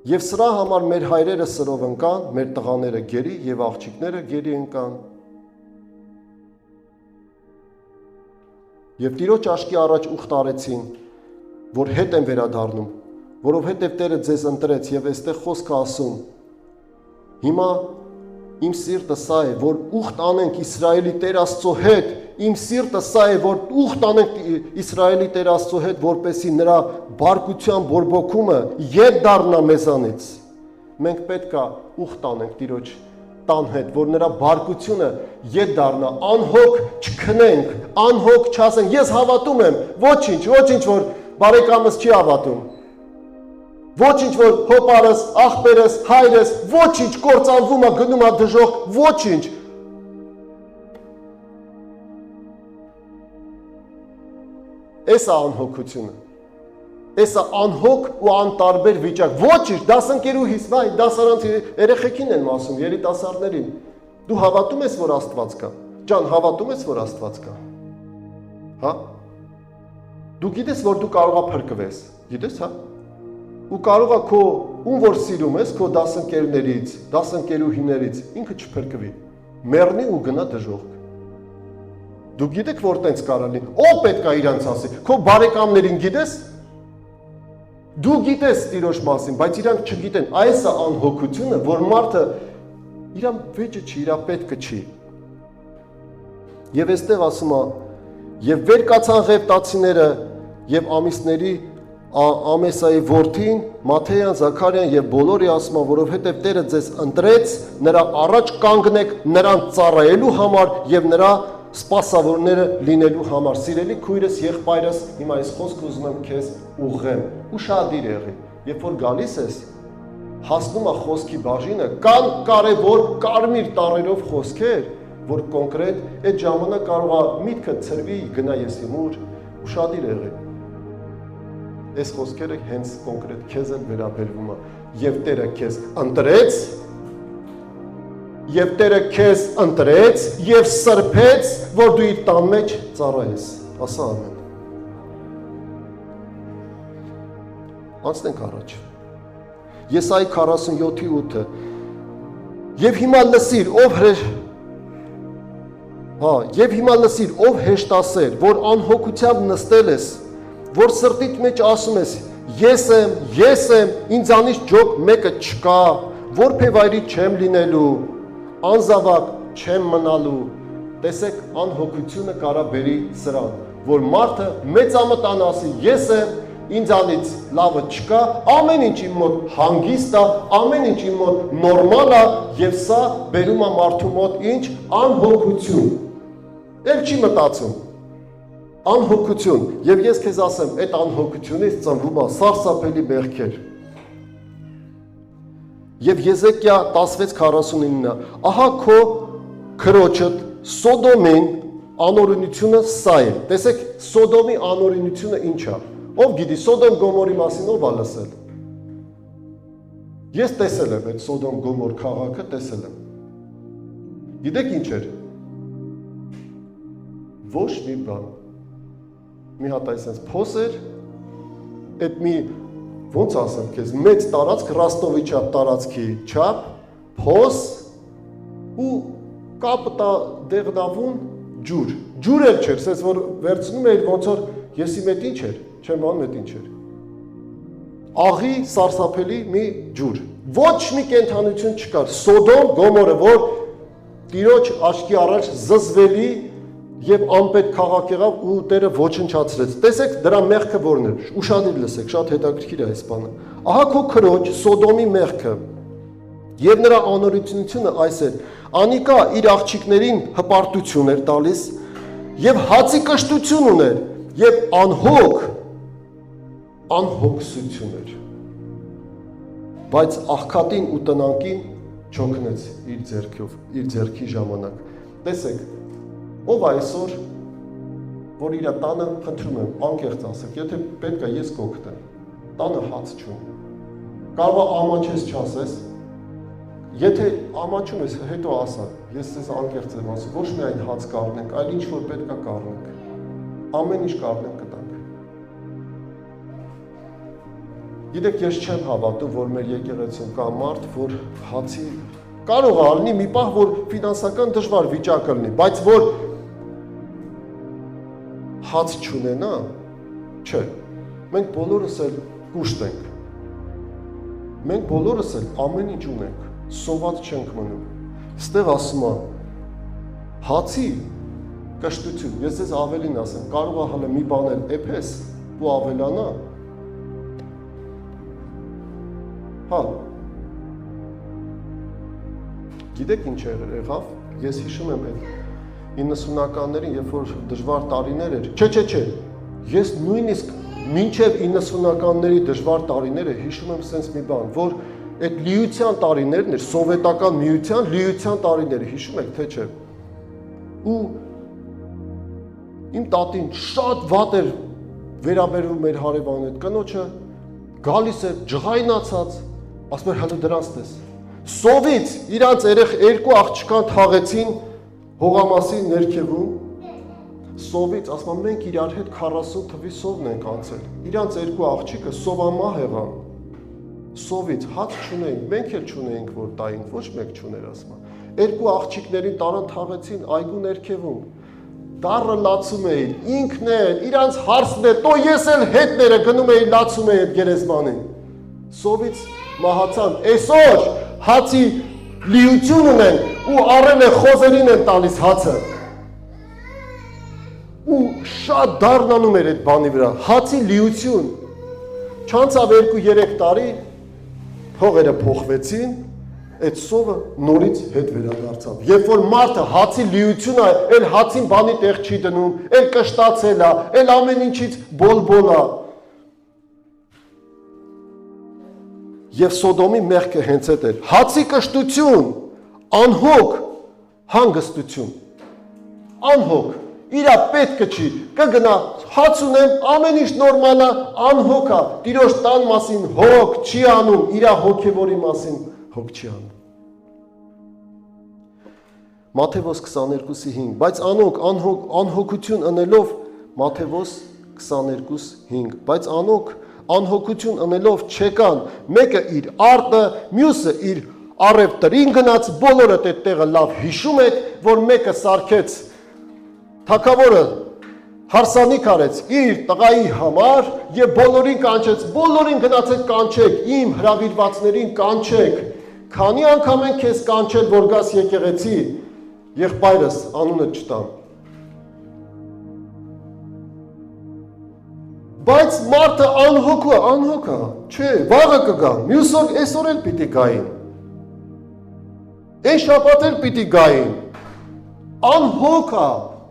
և սրա համար մեր հայրերը սրով ընկան, մեր տղաները գերի և աղջիկները գերի ընկան, և Տիրոջ աչքի առաջ ուխտ արեցին, որ հետ են վերադառնում, որովհետև Տերը ձեզ ընտրեց և այստեղ խոսքը ասում, հիմա իմ սիրտը սա է, որ ուխտ անենք Իսրայելի Տեր Աստծո հետ, իմ սիրտը սա է, որ ուխտ անենք Իսրայելի Տեր Աստծո հետ, որպեսզի նրա բարկության բորբոքումը ետ դառնա մեզանից, մենք պետք է ուխտ անենք Տիրոջ տան հետ, որ նրա բարկությունը ետ դառնա, անհոգ չքնենք, անհոգ չասենք, ես հավատում եմ, ոչինչ, որ բարեկամս չի հավատում, ոչինչ, որ հոպարս, աղբերս, հայրս, ոչինչ կործանվում է, գնում է դժոխք, ոչինչ, Էս է անհոգությունը, էս է անհոգ ու անտարբեր վիճակ, ոչինչ, դասընկերուհիս, դասարանց երեխեքին են ասում, երիտասարդներին, դու հավատում ես, որ Աստված կա, ջան, հավատում ես, որ Աստված կա, հա, դու գիտես, որ դու կարող ես փրկվես, գիտես, հա, ու կարող է քո, ում որ սիրում ես, քո դասընկերներից, դասընկերուհիներից, ինքը չփրկվի, մեռնի ու գնա դժոխք, դու գիտեք, որ տենց կարող լինի, ով պետք է իրանց ասի, քո բարեկամներին գիտես, Դու գիտես Տիրոջ մասին, բայց իրանք չգիտեն։ Այս է անհոգությունը, որ մարդը իրան վեճը չի, իրա պետքը չի։ Եվ այստեղ ասում է, եւ վեր կացան Ղևտացիները եւ ամիսների Ամեսայի որդին, Մաթեյան, Զաքարյան եւ բոլորի ասում են, որովհետեւ Տերը ձեզ ընտրեց, նրա առաջ կանգնեք նրան ծառայելու համար եւ նրա սպասավորները լինելու համար։ Սիրելի քույրս, եղբայրս, հիմա այս խոսքը ուզում եմ քեզ ուղղեմ։ Ուշադիր եղի, երբ որ գալիս ես, հասնում է խոսքի բաժինը, կան կարևոր կարմիր տառերով խոսքեր, որ կոնկրետ այդ ժամանակ կարող է միտքը ծրվի, գնա ես իմ ուր, ուշադիր եղի։ Այս խոսքերը հենց կոնկրետ քեզ են վերաբերվում է, եւ Տերը քեզ ընտրեց, եւ Տերը քեզ ընտրեց եւ սրբեց, որ դու իր տան մեջ ծառայես։ Ասա ամեն։ Անցնենք առաջ։ Եսայի 47:8 Եվ հիմա լսիր, ով հեշտասեր, որ անհոգությամբ նստել ես, որ սրտիդ մեջ ասում ես, ես եմ, ինձանից ջոկ մեկը չկա, որբևայրի չեմ լինելու, անզավակ չեմ մնալու, տեսեք անհոգությունը կարա բերի սրան, որ մարդը մեծամտան ասի, ես եմ, ինձանից լավը չկա, ամեն ինչ իմ մոտ հանգիստ է, ամեն ինչ իմ մոտ նորմալ է, եւ սա բերում է մարդու մոտ ինչ անհոգություն, էլ չի մտածում, անհոգություն, եւ ես քեզ ասեմ, այդ անհոգությունից ծնվում է սարսափելի մեղքեր։ Եվ Եզեկիա 16:49 ահա քո քրոջդ Սոդոմին անօրինությունը սա է։ Տեսեք, Սոդոմի անօրինությունը ինչ է։ Ով գիտի Սոդոմ Գոմորի մասին ով է լսել։ Ես տեսել եմ այդ Սոդոմ Գոմոր քաղաքը, տեսել եմ։ Գիտեք ինչ էր։ Ոչ մի բան։ Մի հատ այսպես փոս էր, այդ մի ոնց ասեմ քեզ, մեծ տարածք Ռաստովիչա տարածքի չափ, փոս ու կապտա դեղնավուն ջուր։ Ջուր էլ չէր, ասես որ վերցնում էիր ոնց որ եսի մետ ինչ էր, չեմ անում մետ ինչ էր։ Աղի սարսափելի մի ջուր։ Ոչ մի կենթանություն չկար։ Սոդոմ Գոմորը, որ Տիրոջ աչքի առաջ զզվելի եւ անպետք քաղաք եղավ ու Տերը ոչնչացրեց։ Տեսեք դրա մեղքը որն է։ Ուշադիր լսեք, շատ հետաքրքիր է այս բանը։ Ահա քո քրոջ Սոդոմի մեղքը եւ նրա անօրինությունը այս էր։ Անիկա իր աղջիկներին հպարտություն էր տալիս եւ հացի կշտություն ուներ եւ անհոգսություն էր։ Բայց աղքատին ու տնանկին չօգնեց իր ձեռքի ժամանակ։ Տեսեք, ով այսօր, որ իր տանը խնդրում եմ, անկեղծ ասեք, եթե պետք է ես կօգնեմ, տանը հաց չունի։ Կարող է ամանչես չասես, եթե ամանչում ես, հետո ասա, ես ձեզ անկեղծ եմ ասում, ոչ միայն հաց կառնենք, այլ ինչ որ պետք է կառնենք, ամեն ինչ կառնենք կտանք։ Գիտեք, ես չեմ հավատում, որ մեր եկեղեցում կա մարդ, որ հացի կարող է լինի մի պահ, որ ֆինանսական դժվար վիճակը լինի, բայց որ հաց չունենա, չէ, մենք բոլորս էլ կուշտ ենք, մենք բոլորս էլ ամեն ինչ ունենք, սոված չենք մնում, ստեղ ասում է, հացի կշտություն, ես ձեզ ավելին ասեմ, կարող է հələ մի բան էլ էպես ու ավելանա, հա, գիտեք ինչ եղավ, ես հիշում եմ այդ 90-ականներին, երբ որ դժվար տարիներ էր, չէ, ես նույնիսկ մինչև 90-ականների դժվար տարիները հիշում եմ սենց մի բան, որ այդ լիության տարիներն էր, սովետական միության լիության տարիները, հիշում եք, թե չէ, ու իմ տատին շատ վատ էր վերաբերվում մեր հարևան այդ կնոջը, գալիս էր ջղայնացած, ասում էր հələ դրանց տես, սովից իրանց երկու աղջկան թաղեցին Հողամասի ներքևում, սովից, ասում մենք իրար հետ 40 թվի սովն ենք անցել, իրանց երկու աղջիկը սովամահ եղան, սովից հաց չունեինք, մենք էլ չունեինք, որ տայինք, ոչ մեկ չուներ ասում, երկու աղջիկներին տարան թաղեցին այգու ներքևում, դառը լացում էին, ինքն էլ, իրանց հարցն է, տո ես էլ հետները գնում էի լացում էի այդ գերեզմանին։ Սովից մահացան, այսօր հացի լիություն ունեն ու առել է խոզերին են տալիս հացը։ Ու շատ դառնանում էր այդ բանի վրա, հացի լիություն։ Չանցավ 2-3 տարի, փողերը փոխվեցին, այդ սովը նորից հետ վերադարձավ։ Երբ որ մարդը հացի լիություն է, էլ հացին բանի տեղ չի դնում, էլ կշտացել է, էլ ամեն ինչից բոլ-բոլ է։ Եվ Սոդոմի մեղքը հենց այդ էր։ Հացի կշտություն, անհոգ հանգստություն։ Անհոգ, իրա պետքը չի, կգնա, հաց ունեմ, ամեն ինչ նորմալ է, անհոգ է, Տիրոջ տան մասին հոգ չի անում, իրա հոգևորի մասին հոգ չի անում։ Մատթեոս 22:5, բայց անհոգություն ընելով, Մատթեոս 22:5, բայց անհոգություն ընելով չեկան, մեկը իր արտը, մյուսը իր առևտրին գնաց, բոլորը այդ տեղը լավ հիշում եք, որ մեկը սարքեց թագավորը հարսանիք արեց իր տղայի համար եւ բոլորին կանչեց, բոլորին գնացեք կանչեք, իմ հրավիրվածներին կանչեք, քանի անգամ են քեզ կանչել, որ գաս եկեղեցի, եղբայրս անունը չտամ։ Բայց մարդը անհոգ է, չէ, վաղը կգա, մյուս օր այսօր էլ պիտի գային։ Այն շաբաթ էլ պիտի գային։ Անհոգ է,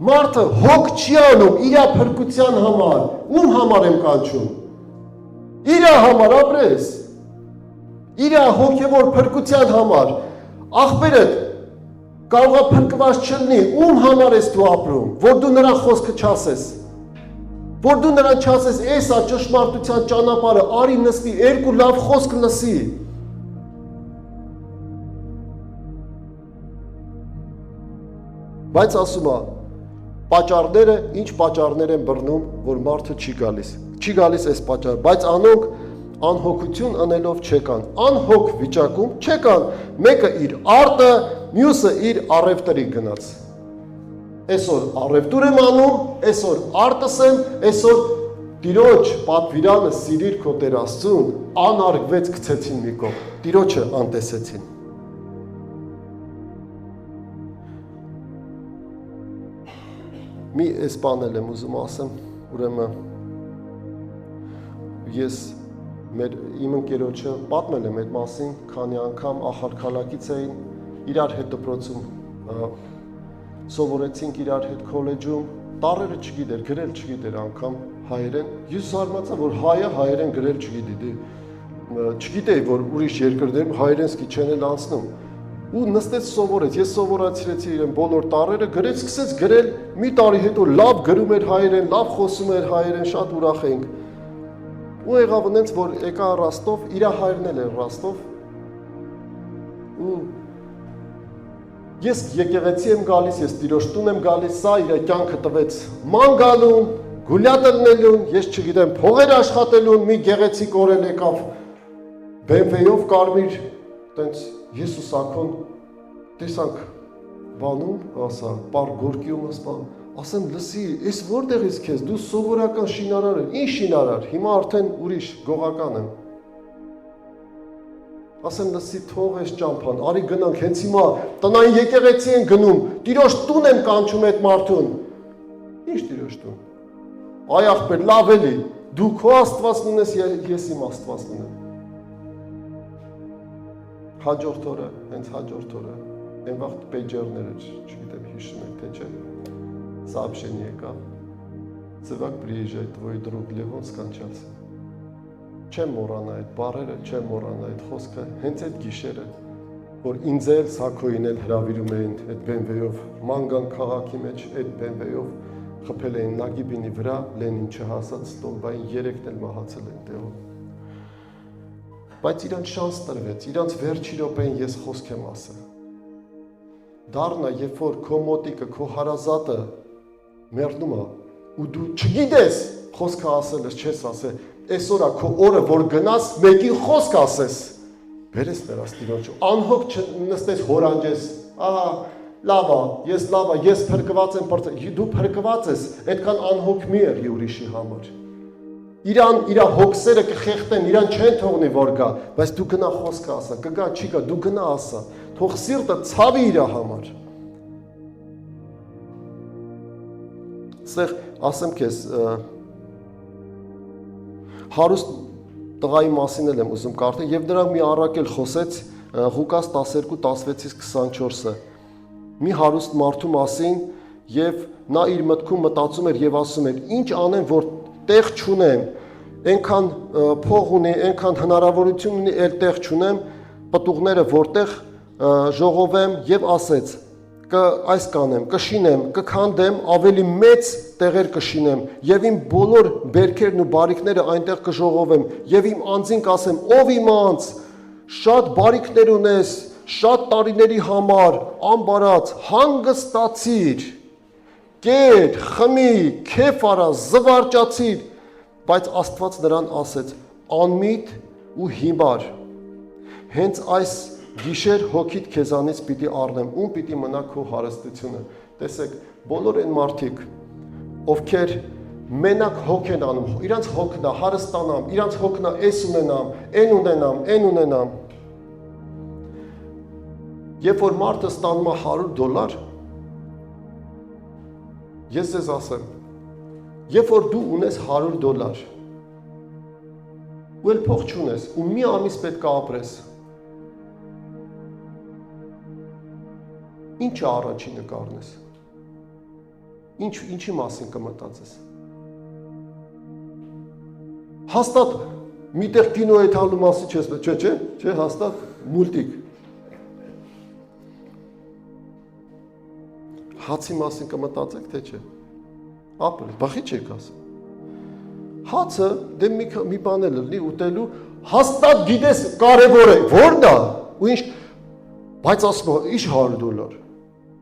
մարդը հոգ չի անում իրա փրկության համար, ում համար եմ կանչում։ Իրա համար ապրես։ Իրա հոգևոր փրկության համար։ Ախպերդ կարող է փրկված չլինի, ում համար ես դու ապրում, որ դու նրան խոսքը չասես։ Որ դու նրան չասես, էսա ճշմարտության ճանապարհը, արի նստի, երկու լավ խոսք լսի։ Բայց ասում է, պատճառները, ինչ պատճառներ են բռնում, որ մարդը չի գալիս այս պատճառը, բայց անոնք անհոգություն ընելով չեկան, անհոգ վիճակում չեկան, մեկը իր արտը, մյուսը իր առևտրի գնաց։ Այսօր առևտուր եմ անում, այսօր արտս եմ, այսօր Տիրոջ պատվիրանը սիրիր քո Տեր Աստծուն, անարգվեց գցեցին մի կողմ, Տիրոջը անտեսեցին։ Մի այս բանել եմ ուզում ասեմ, ուրեմն ես իմ ընկերոջը պատմել եմ այդ մասին, քանի անգամ ախալքալակից էին, իրար հետ դպրոցում սովորեցինք իրար հետ քոլեջում, տառերը չգիտեր, գրել չգիտեր անգամ հայերեն, ես զարմացա, որ հայը հայերեն գրել չգիտի, չգիտեի, որ ուրիշ երկրներում հայերենսկի չեն էլ անցնում, ու նստեց սովորեց, ես սովորացրեցի իրեն բոլոր տառերը, գրեց, սկսեց գրել, մի տարի հետո լավ գրում էր հայերեն, լավ խոսում էր հայերեն, շատ ուրախ էինք, ու եղավ նենց, որ եկա Ռաստով, իրա հայրն էլ էր Ռաստով, ու ես եկեղեցի եմ գալիս, ես Տիրոջ տուն եմ գալիս, սա իր կյանքը տվեց ման գալուն, գուլյատ ելնելուն, ես չգիտեմ, փողեր աշխատելուն, մի գեղեցիկ օրել եկավ BMW-ով կարմիր, տենց ես ու Սաքոն տեսանք բանում, ասա, պար գորկիում ասպան, ասեմ, լսի, ես որտեղից քեզ, դու սովորական շինարար եմ, ինչ շինարար, հիմա արդեն ուրիշ գողական եմ։ Ասեմ, լսի, թող ես ճամփան, արի գնանք, հենց հիմա տնային եկեղեցի են գնում, Տիրոջ տուն եմ կանչում այդ մարդուն։ Ինչ Տիրոջ տուն։ Այ ախպեր, լավ էլի, դու քո Աստված ունես, ես իմ Աստված ունեմ։ Հաջորդ օրը, հենց հաջորդ օրը, այն վաղ պեյջերները, չգիտեմ, հիշում եք, թե չէ, сообщение եկավ, ծվակ приезжай, твой друг Левон скончался։ Չեմ մոռանա այդ բառերը, չեմ մոռանա այդ խոսքը, հենց այդ գիշերը, որ ինձ էլ Սաքոին էլ հրավիրում էին այդ BMW-ով, Մանգան քաղաքի մեջ այդ BMW-ով խփել էին Նագիբինի վրա, Լենին չհասած ստորբային 3-ն էլ մահացել են տեղում։ Բայց իրանց շանս տրվեց, իրանց վերջի րոպեին ես խոսք եմ ասել։ Դառնա, երբ որ քո մոտիկը, քո հարազատը մեռնում է, ու դու չգիտես խոսքը ասելս, չես ասել, այսօր է քո օրը, որ գնաս, մեկին խոսք ասես, բերես նրանց Տիրոջ, անհոգ չնստես հորանջես, ահա, լավա, ես փրկված եմ, դու փրկված ես, այդքան անհոգ մի եղի ուրիշի համար։ Իրան իր հոգսերը կխեղտեն, իրան չեն թողնի որ գա, բայց դու գնա խոսքը ասա, կգա, չի գա, դու գնա ասա, թող սիրտը ցավի իր համար։ Ստեղ ասեմ քեզ հարուստ տղայի մասին եմ ուզում կարդալ եւ նրա մի առակել խոսեց Ղուկաս 12:16-24-ը մի հարուստ մարդու մասին եւ նա իր մտքում մտածում էր եւ ասում էր ինչ անեմ որ տեղ չունեմ այնքան փող ունի այնքան հնարավորություն ունի այլ տեղ չունեմ պտուղները որտեղ ժողովեմ եւ ասեց այս կանեմ, կշինեմ, կքանդեմ, ավելի մեծ տեղեր կշինեմ եւ իմ բոլոր բերքերն ու բարիքները այնտեղ կժողովեմ եւ իմ անձին կասեմ ով իմ անձ շատ բարիքներ ունես շատ տարիների համար ամբարած հանգստացիր կեր խմի քեֆ արա զվարճացիր բայց Աստված նրան ասեց անմիտ ու հիմար հենց այս Գիշեր հոգիդ քեզանից պիտի առնեմ, ում պիտի մնա քո հարստությունը։ Տեսեք, բոլոր այն մարդիկ, ովքեր մենակ հոգ են անում, իրանց հոգն է հարստանամ, իրանց հոգն է էս ունենամ, այն ունենամ։ Երբ որ մարդը ստանում է $100, ես ձեզ ասեմ, երբ որ դու ունես $100, ու էլ փող չունես, ու մի ամիս պետք է ապրես, Ինչ է առաջինը կառնես, ինչի մասին կմտածես, հաստատ միտեղ կինո է թալու մասի չես, չէ, հաստատ մուլտիկ, հացի մասին կմտածեք, թե չէ, ապրել, բախի չեք ասում, հացը դե մի բան է լրնի ուտելու, հաստատ գիտես կարևոր է, որն է, ու ինչ, բայց ասում է, ինչ $100,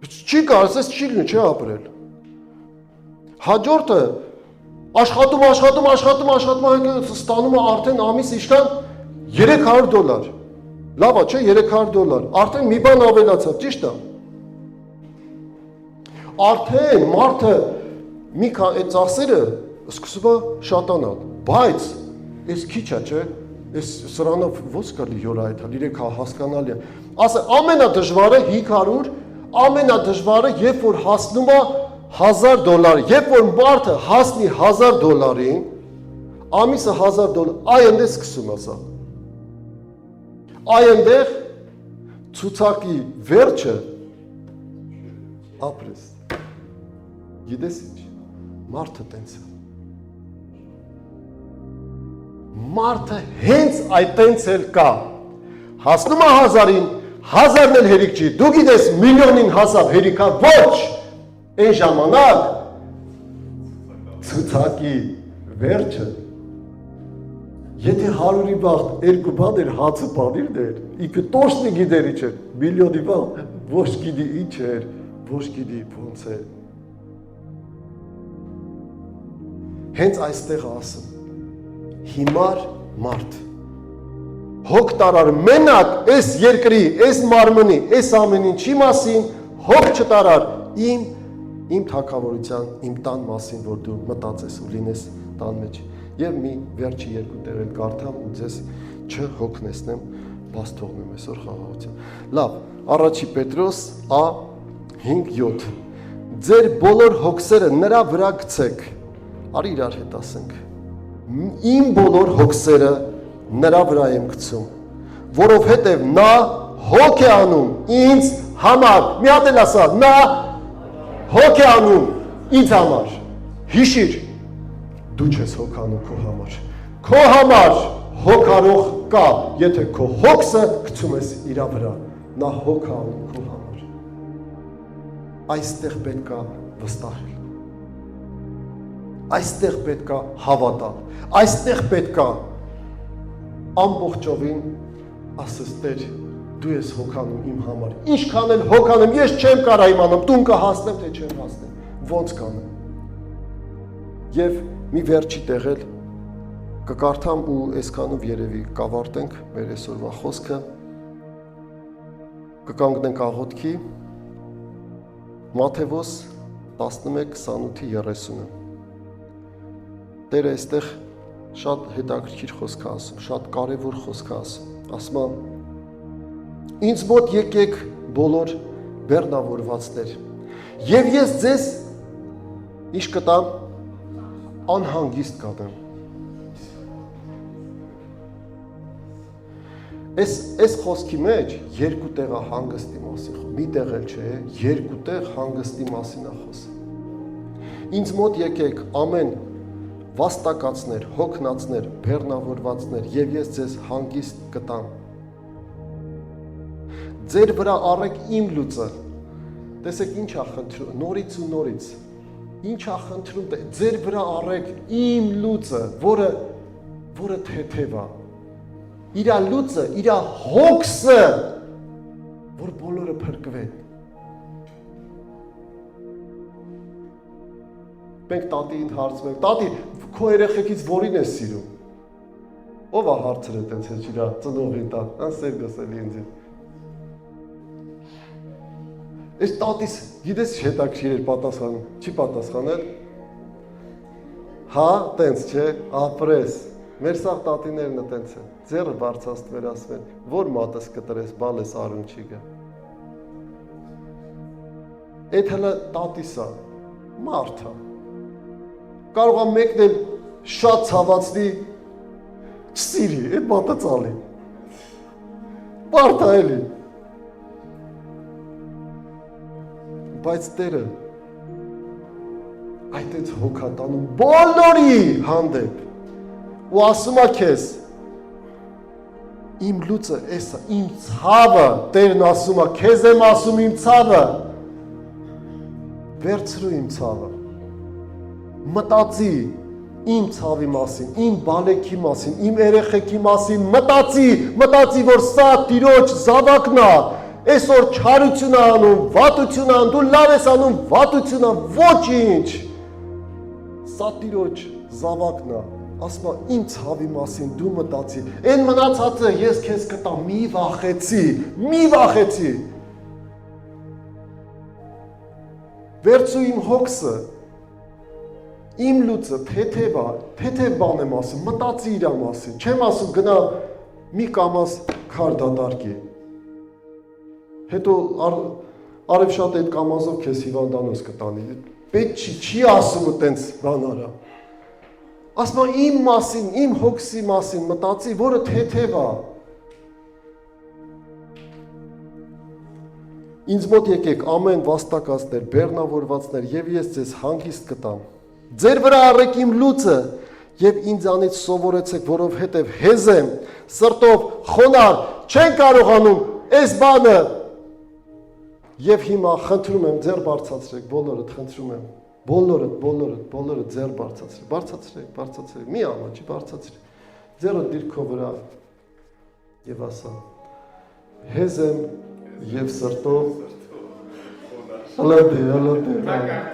Չի կարծես չի լինի, չի ապրել։ Հաջորդը աշխատում, ստանում է արդեն ամիս իշքան $300։ Լավ է, չէ, $300։ Արդեն մի բան ավելացավ, ճիշտ է։ Արդեն մարդը մի քան այդ ծախսերը սկսում է շատանալ, բայց այս քիչ է, չէ։ Այս սրանով ո՞նց կարելի յորա այդ 3 հասկանալի է։ Ասա ամենադժվարը 500 ամենադժվարը, երբ որ հասնում է $1000, երբ որ մարդը հասնի $1000-ին, ամիսը $1000, այնտեղ սկսում է սա։ Այնտեղ ցուցակի վերջը ապրես։ Գիտես ինչ, մարդը տենց է։ Մարդը հենց այտենց էլ կա։ Հասնում է 1000-ին, 1000-ն էլ հերիք չի, դու գիտես միլիոնին հասավ հերիքա, ոչ, այն ժամանակ ցուցակի վերջը, եթե 100-ի բաղ 2 բան էր հացը պանիրն էր, ինքը տոշնի գիտեր ինչ էր, միլիոնի բաղ ոչ գիտի ինչ էր, ոչ գիտի ոնց է։ Հենց այստեղ ասում, հիմար մարդ, հոգ տարար մենակ այս երկրի, այս մարմնի, այս ամեն ինչի մասին, հոգ չտարար իմ թագավորության, իմ տան մասին, որ դու մտածես ու լինես տան մեջ։ Եվ մի վերջի 2 տեղ էլ կարդամ ու ձեզ չհոգնեցնեմ, բաց թողնեմ այսօր խաղաղության։ Լավ, առաջի Պետրոս A5:7 Ձեր բոլոր հոգսերը նրա վրա գցեք։ Արի իրար հետ ասենք։ Իմ բոլոր հոգսերը նրա վրա եմ գցում, որովհետև նա հոգ է անում ինձ համար, մի հատ էլ ասա, նա հոգ է անում ինձ համար, հիշիր, դու չես հոգ անում քո համար հոգարող կա, եթե քո հոգսը գցում ես իրա վրա, նա հոգ է անում քո համար, այստեղ պետք է վստահել, այստեղ պետք է հավատալ, այստեղ պետք է ամբողջովին ասես Տեր, դու ես հոգանում իմ համար, ինչքան էլ հոգանեմ, ես չեմ կարա իմանամ, տուն կհասնեմ, թե չեմ հասնեմ, ոնց կանեմ։ Եվ մի վերջի տեղ էլ կկարդամ ու այսքանով երևի կավարտենք մեր այսօրվա խոսքը, կկանգնենք աղոթքի Մատթեոս 11:28-30 Տերը այստեղ շատ հետաքրքիր խոսք է ասում, շատ կարևոր խոսք է ասում, ասում է ինձ մոտ եկեք բոլոր բեռնավորվածներ եւ ես ձեզ ինչ կտամ անհանգիստ կատեմ Այս խոսքի մեջ երկու տեղ է հանգստի մասին մի տեղ էլ չէ երկու տեղ հանգստի մասին է խոսքը ինձ մոտ եկեք ամեն վաստակացներ, հոգնածներ, բեռնավորվածներ եւ ես ձեզ հանգիստ կտամ Ձեր վրա առեք իմ լուծը տեսեք ինչ է խնդրում նորից ու նորից ինչ է խնդրում ձեր վրա առեք իմ լուծը որը թեթև է իր լուծը իր հոգսը որ բոլորը փրկվեն Մենք տատին հարցում ենք, տատի, քո երեխեքից որին ես սիրում։ Ով է հարցրել այդպես հեչ իրա ծնողին տան, անսեր գսելի ինձ։ Այս տատիս, գիտես հետաքրքիր էր պատասխանում, չի պատասխանել։ Հա, տենց չէ, ապրես։ Մեր սաղ տատիներն է տենց են։ Ձեռը բարձրացնվել ասվել, որ մատս կտրես, բալես արուն չի գա։ Այդ հələ տատիս է, մարդ է։ Կարող է մեկն էլ շատ ցավացնի, չսիրի, այդ մատը ծալի։ Մարդ է էլի։ Բայց Տերը այդպես հոգատանում բոլորի հանդեպ ու ասում է քեզ իմ լուծը էսա, իմ ցավը, Տերն ասում է, քեզ եմ ասում իմ ցավը, վերցրու իմ ցավը, մտածի իմ ցավի մասին, իմ բալեքի մասին, իմ երեխեքի մասին, մտածի, որ սա Տիրոջ զավակն է, այսօր չարություն է անում, վատություն է անում, դու լավ ես անում, վատություն է, ոչինչ, սա Տիրոջ զավակն է, ասում է իմ ցավի մասին դու մտածի, այն մնացածը ես քեզ կտամ, մի վախեցի, վերցու իմ հոգսը, իմ լուծը թեթև բան եմ ասում, մտածի իրա մասին, չեմ ասում գնա մի կամաս քար դատարկի, հետո արև շատ այդ կամազով քեզ հիվանդանոց կտանի, պետք չի ասում տենց բան արա, ասում է իմ մասին, իմ հոգսի մասին մտածի, որը թեթև է, ինձ մոտ եկեք ամեն վաստակածներ, բեռնավորվածներ եւ ես ձեզ հանգիստ կտամ, ձեր վրա առեք իմ լուծը եւ ինձանից սովորեցեք, որովհետեւ հեզ եմ, սրտով խոնար, չեն կարողանում այս բանը եւ հիմա խնդրում եմ ձեր բարձրացրեք, բոլորդ խնդրում եմ, բոլորդ ձեր բարձրացրեք, մի ամաչի բարձրացրեք, ձերը դիրքո վրա եւ ասա, հեզ եմ եւ սրտով հլադե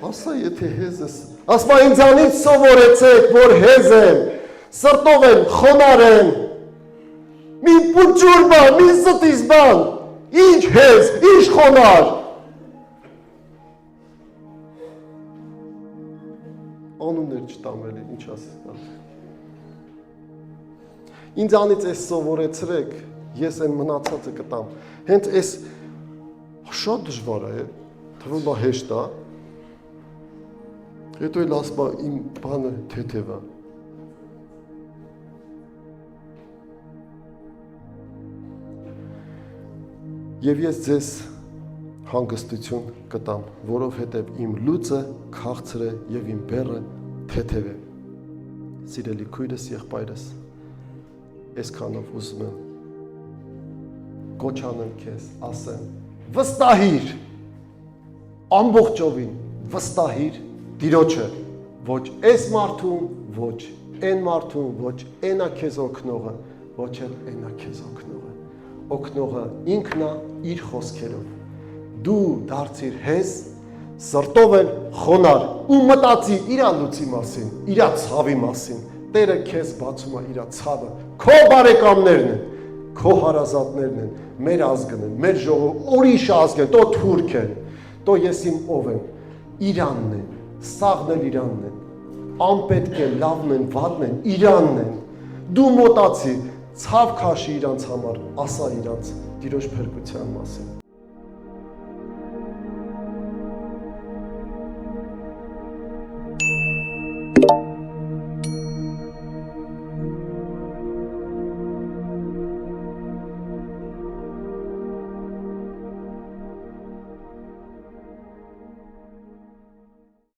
Ասա եթե հեզ ես, ասմա ինձանից սովորեցեք, որ հեզ եմ, սրտով եմ, խոնար եմ, մի պուրջուր բան, մի ստիս բան, ինչ հեզ, ինչ խոնար։ Անուններ չտամելի, ինչ ասես։ Ինձանից ես սովորեցրեք, ես են մնացածը կտամ, հենց ես շատ դժվար է, թվում բա հեշտ է, հետո էլ ասում է իմ բանը թեթև է։ Եվ ես ձեզ հանգստություն կտամ, որովհետև իմ լուծը քաղցր է եւ իմ բեռը թեթև է։ Սիրելի քույրս, եղբայրս, այսքանով ուզում եմ կոչ անեմ քեզ, ասեմ, վստահիր, ամբողջովին վստահիր Տիրոջը, ոչ այս մարդուն, ոչ այն մարդուն, ոչ այնա քեզ օգնողը, ոչ էլ այնա քեզ օգնողը։ Օգնողը ինքն է իր խոսքերով։ Դու դարձիր հեզ, սրտով էլ խոնար ու մտածի իր լուծի մասին, իր ցավի մասին։ Տերը քեզ բացում է իր ցավը, քո բարեկամներն են։ քո հարազատներն են, մեր ազգն են, մեր ժողովուրդը, ուրիշ ազգ են, տո թուրք են, տո ես իմ ով եմ, Իրանն են, սաղն էլ Իրանն են, անպետք են, լավն են, վատն են, Իրանն են, դու մոտացի, ցավ քաշի իրանց համար, ասա իրանց տիրոջ փրկության մասին։